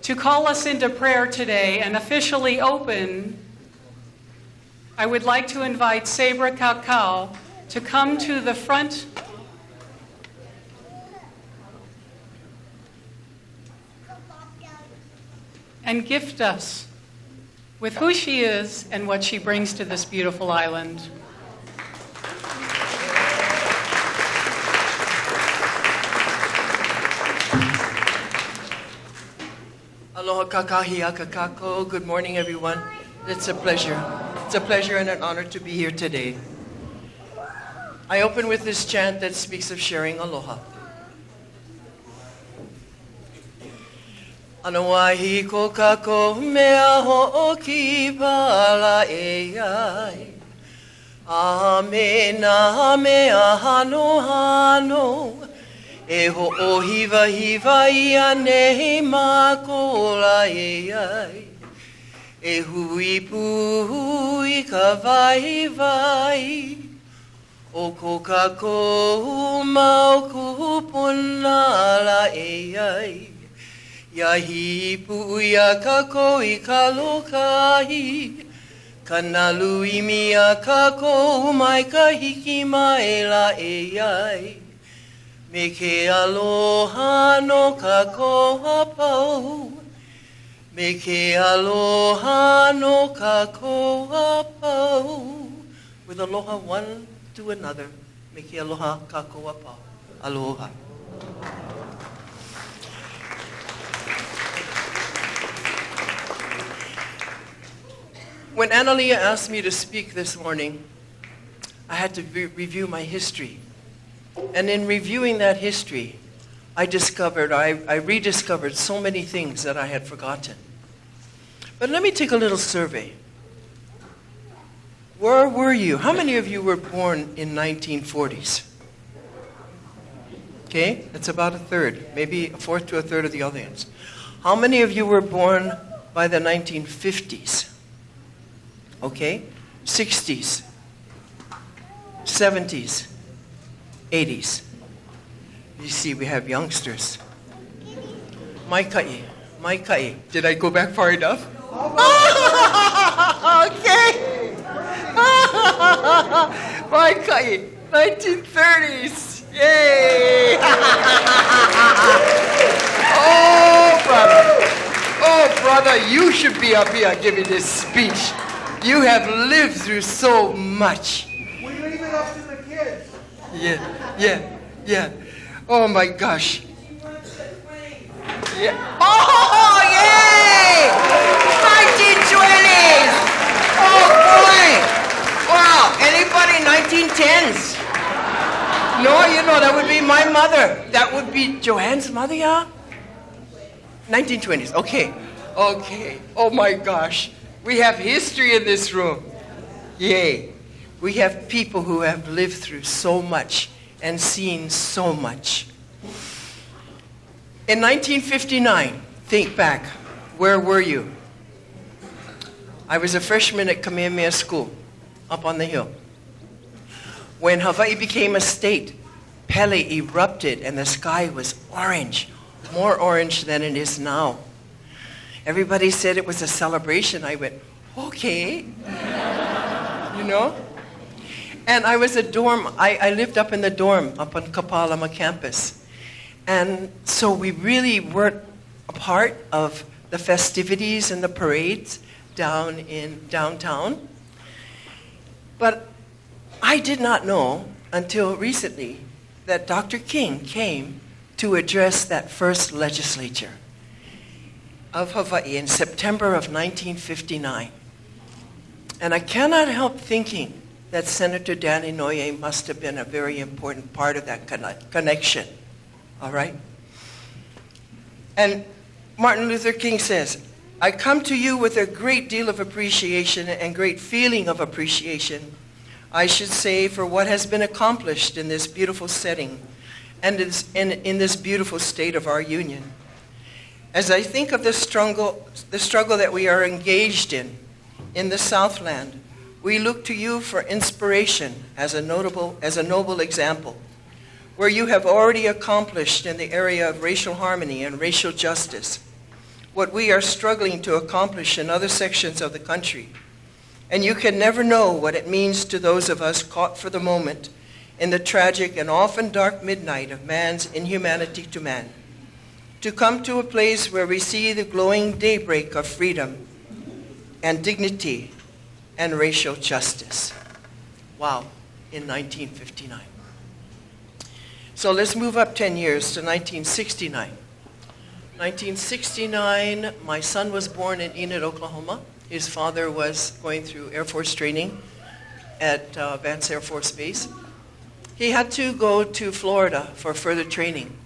To call us into prayer today and officially open, I would like to invite Sabra Kauka to come to the front and gift us with who she is and what she brings to this beautiful island. Aloha kakahi akakako. Good morning, everyone. It's a pleasure. It's a pleasure and an honor to be here today. I open with this chant that speaks of sharing aloha. Anawahi ko kako mea ho'oki pala e ai. Amena mea hano hano. E ho'o hiva hiva ia nehi makola e ai. E hui puhui ka vai vai. O ko kako mau kupuna la e ai. Yahi pu'ia kako I kalokai. Kanalu imia kako mai ka hiki mai la e ai. Me ke aloha no kako apau. Me ke aloha no kako apau. With aloha one to another. Me ke aloha kako apau. Aloha. When Analia asked me to speak this morning, I had to review my history. And in reviewing that history, I rediscovered so many things that I had forgotten. But let me take a little survey. Where were you? How many of you were born in 1940s? Okay, that's about a third, maybe a fourth to a third of the audience. How many of you were born by the 1950s? Okay, 60s, 70s, 80s. You see, we have youngsters. Maikai. Did I go back far enough? Okay. Maikai, 1930s. Yay! Oh, brother, you should be up here giving this speech. You have lived through so much. We leave it up to the kids. Yeah. Oh my gosh. Yeah. Oh, yay! 1920s! Oh boy! Wow, anybody 1910s? No, you know, that would be my mother. That would be Joanne's mother, yeah? 1920s, okay. Oh my gosh. We have history in this room. Yay. We have people who have lived through so much and seen so much. In 1959, think back, where were you? I was a freshman at Kamehameha School, up on the hill. When Hawaii became a state, Pele erupted and the sky was orange, more orange than it is now. Everybody said it was a celebration. I went, okay. You know? And I was a dorm, I lived up in the dorm, up on Kapalama campus. And so we really weren't a part of the festivities and the parades down in downtown. But I did not know until recently that Dr. King came to address that first legislature of Hawaii in September of 1959. And I cannot help thinking that Senator Dan Inouye must have been a very important part of that connection, all right? And Martin Luther King says, I come to you with a great deal of appreciation and great feeling of appreciation, I should say, for what has been accomplished in this beautiful setting and in this beautiful state of our union. As I think of the struggle that we are engaged in the Southland, we look to you for inspiration as a noble example, where you have already accomplished in the area of racial harmony and racial justice. what we are struggling to accomplish in other sections of the country. And you can never know what it means to those of us caught for the moment in the tragic and often dark midnight of man's inhumanity to man, to come to a place where we see the glowing daybreak of freedom and dignity and racial justice. Wow, in 1959. So let's move up 10 years to 1969. 1969, my son was born in Enid, Oklahoma. His father was going through Air Force training at Vance Air Force Base. He had to go to Florida for further training.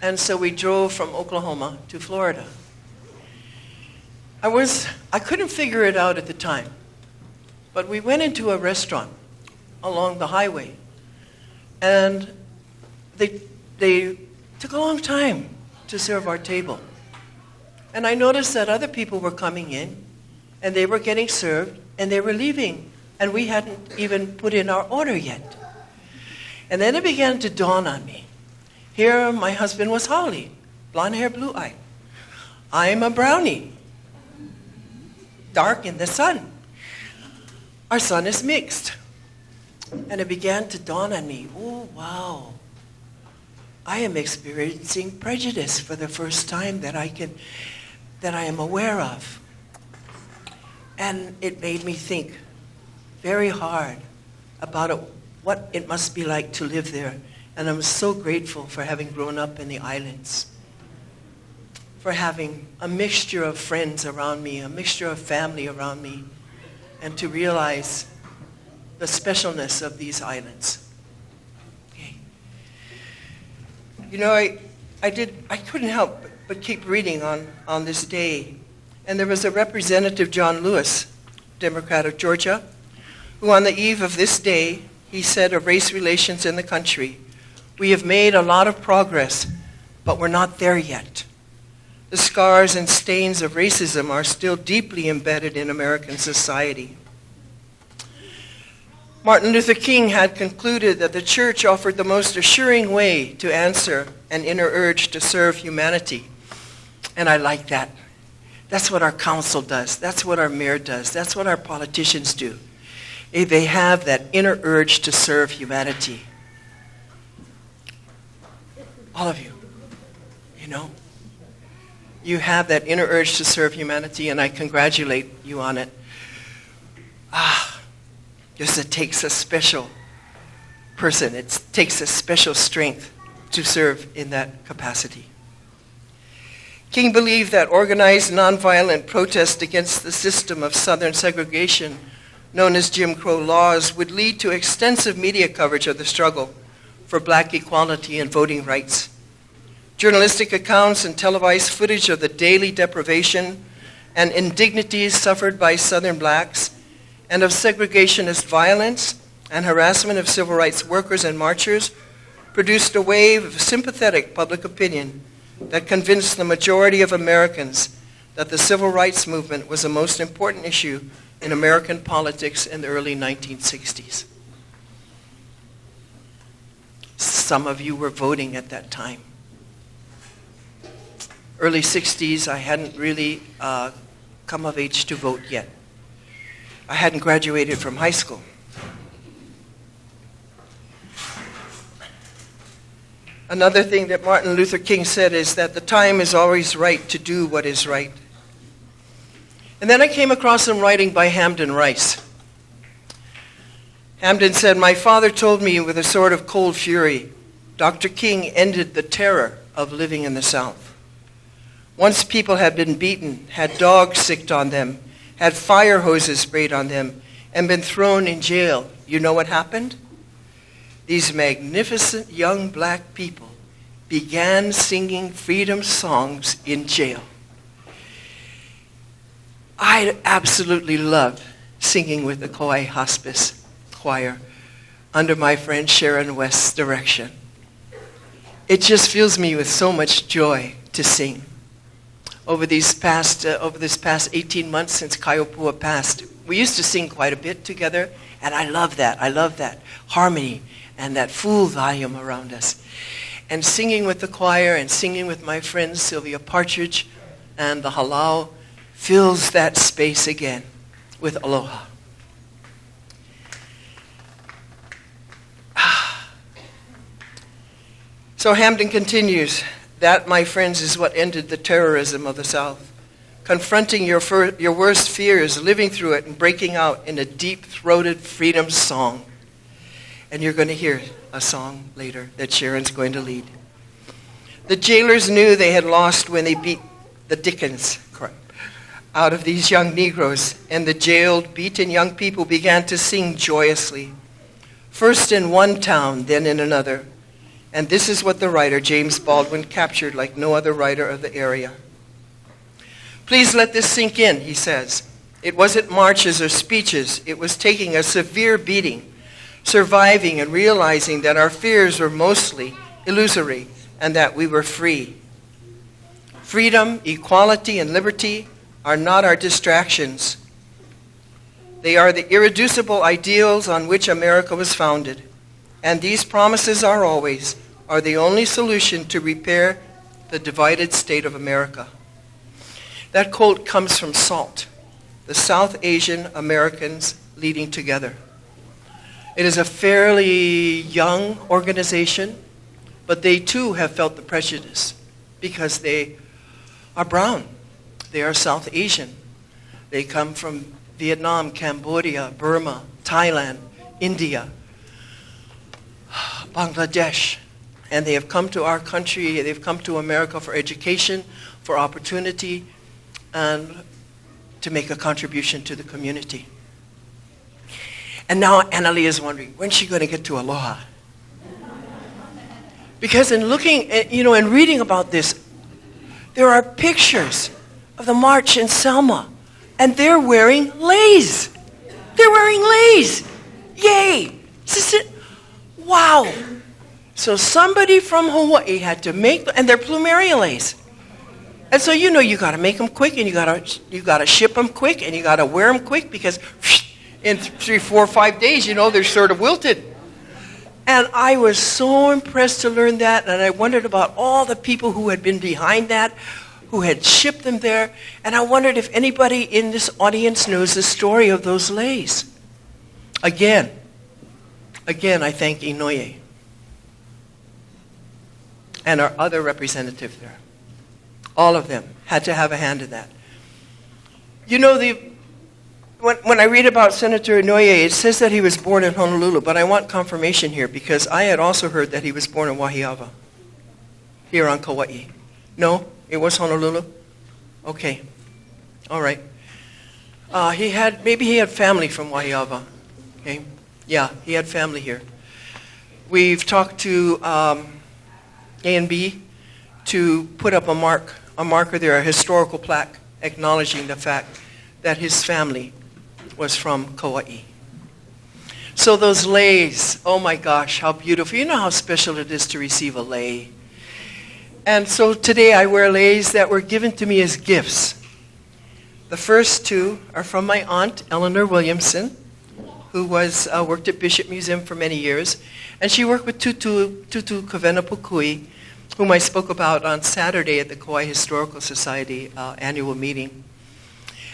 And so we drove from Oklahoma to Florida. I couldn't figure it out at the time, but we went into a restaurant along the highway, and they took a long time to serve our table. And I noticed that other people were coming in, and they were getting served, and they were leaving, and we hadn't even put in our order yet. And then it began to dawn on me. Here my husband was Holly, blonde hair, blue eye. I'm a brownie, dark in the sun. Our son is mixed. And it began to dawn on me, oh wow, I am experiencing prejudice for the first time that I am aware of. And it made me think very hard about what it must be like to live there. And I'm so grateful for having grown up in the islands, for having a mixture of friends around me, a mixture of family around me, and to realize the specialness of these islands. Okay. You know, I couldn't help but keep reading on this day. And there was a Representative John Lewis, Democrat of Georgia, who on the eve of this day, he said of race relations in the country, "We have made a lot of progress, but we're not there yet. The scars and stains of racism are still deeply embedded in American society." Martin Luther King had concluded that the church offered the most assuring way to answer an inner urge to serve humanity. And I like that. That's what our council does. That's what our mayor does. That's what our politicians do. They have that inner urge to serve humanity. All of you, you know, you have that inner urge to serve humanity, and I congratulate you on it. Because it takes a special person. It takes a special strength to serve in that capacity. King believed that organized nonviolent protest against the system of Southern segregation, known as Jim Crow laws, would lead to extensive media coverage of the struggle for black equality and voting rights. Journalistic accounts and televised footage of the daily deprivation and indignities suffered by Southern blacks and of segregationist violence and harassment of civil rights workers and marchers produced a wave of sympathetic public opinion that convinced the majority of Americans that the civil rights movement was the most important issue in American politics in the early 1960s. Some of you were voting at that time. Early 60s, I hadn't really come of age to vote yet. I hadn't graduated from high school. Another thing that Martin Luther King said is that the time is always right to do what is right. And then I came across some writing by Hamden Rice. Hamden said, "My father told me with a sort of cold fury, Dr. King ended the terror of living in the South. Once people had been beaten, had dogs sicked on them, had fire hoses sprayed on them, and been thrown in jail. You know what happened? These magnificent young black people began singing freedom songs in jail." I absolutely loved singing with the KAUAI Hospice Choir under my friend Sharon West's direction. It just fills me with so much joy to sing. Over this past 18 months since KAUAI passed, we used to sing quite a bit together, and I love that. I love that harmony and that full volume around us. And singing with the choir and singing with my friend Sylvia Partridge, and the halau fills that space again with aloha. So Hamden continues, that, my friends, is what ended the terrorism of the South. Confronting your worst fears, living through it, and breaking out in a deep-throated freedom song. And you're going to hear a song later that Sharon's going to lead. The jailers knew they had lost when they beat the Dickens out of these young Negroes, and the jailed, beaten young people began to sing joyously, first in one town, then in another. And this is what the writer, James Baldwin, captured like no other writer of the area. Please let this sink in, he says. It wasn't marches or speeches. It was taking a severe beating, surviving and realizing that our fears were mostly illusory and that we were free. Freedom, equality, and liberty are not our distractions. They are the irreducible ideals on which America was founded. And these promises are the only solution to repair the divided state of America. That quote comes from SALT, the South Asian Americans Leading Together. It is a fairly young organization, but they too have felt the prejudice because they are brown. They are South Asian. They come from Vietnam, Cambodia, Burma, Thailand, India, Bangladesh. And they have come to our country, they've come to America for education, for opportunity, and to make a contribution to the community. And now Annalie is wondering, when's she going to get to Aloha? Because in looking at, and reading about this, there are pictures of the march in Selma, and they're wearing leis. They're wearing leis. Yay! Wow! So somebody from Hawaii had to make, and they're plumeria leis. And so you got to make them quick, and you got to ship them quick, and you got to wear them quick because in 3, 4, 5 days, they're sort of wilted. And I was so impressed to learn that, and I wondered about all the people who had been behind that, who had shipped them there, and I wondered if anybody in this audience knows the story of those leis. Again, I thank Inoue and our other representative there. All of them had to have a hand in that. When I read about Senator Inoue, it says that he was born in Honolulu, but I want confirmation here because I had also heard that he was born in Wahiawa, here on Kauai. No? It was Honolulu? Okay. All right. Maybe he had family from Wahiawa. Okay? Yeah, he had family here. We've talked to A&B to put up a marker there, a historical plaque acknowledging the fact that his family was from Kauai. So those leis, oh my gosh, how beautiful. You know how special it is to receive a lei. And so today I wear leis that were given to me as gifts. The first two are from my aunt, Eleanor Williamson, who worked at Bishop Museum for many years. And she worked with Tutu Kavenapukui, whom I spoke about on Saturday at the Kauai Historical Society annual meeting.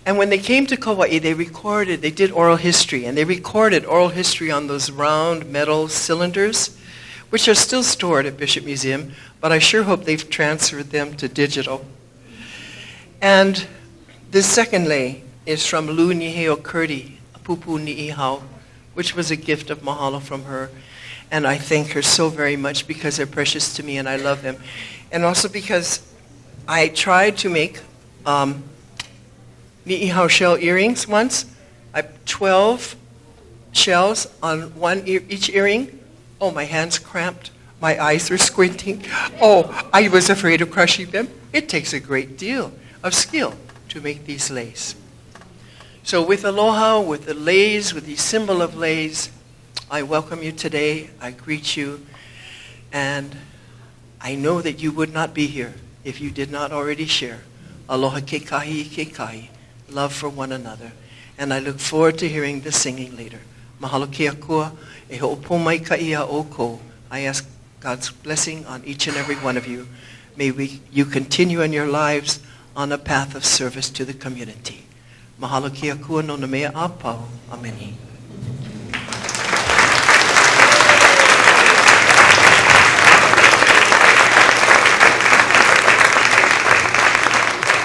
And when they came to Kauai, they did oral history, and they recorded oral history on those round metal cylinders, which are still stored at Bishop Museum, but I sure hope they've transferred them to digital. And this second lei is from Lu Niheo Kurdi, Pupu Ni'ihau, which was a gift of mahalo from her. And I thank her so very much because they're precious to me and I love them. And also because I tried to make Ni'ihau shell earrings once. I 12 shells on each earring. Oh, my hands cramped. My eyes were squinting. Oh, I was afraid of crushing them. It takes a great deal of skill to make these leis. So with aloha, with the leis, with the symbol of leis, I welcome you today. I greet you. And I know that you would not be here if you did not already share aloha ke kahi, love for one another. And I look forward to hearing the singing later. Mahalo ke akua, e ho'opomai ka ia oko. I ask God's blessing on each and every one of you. May you continue in your lives on a path of service to the community. Mahalo kia kua no na mea a pau. Amen.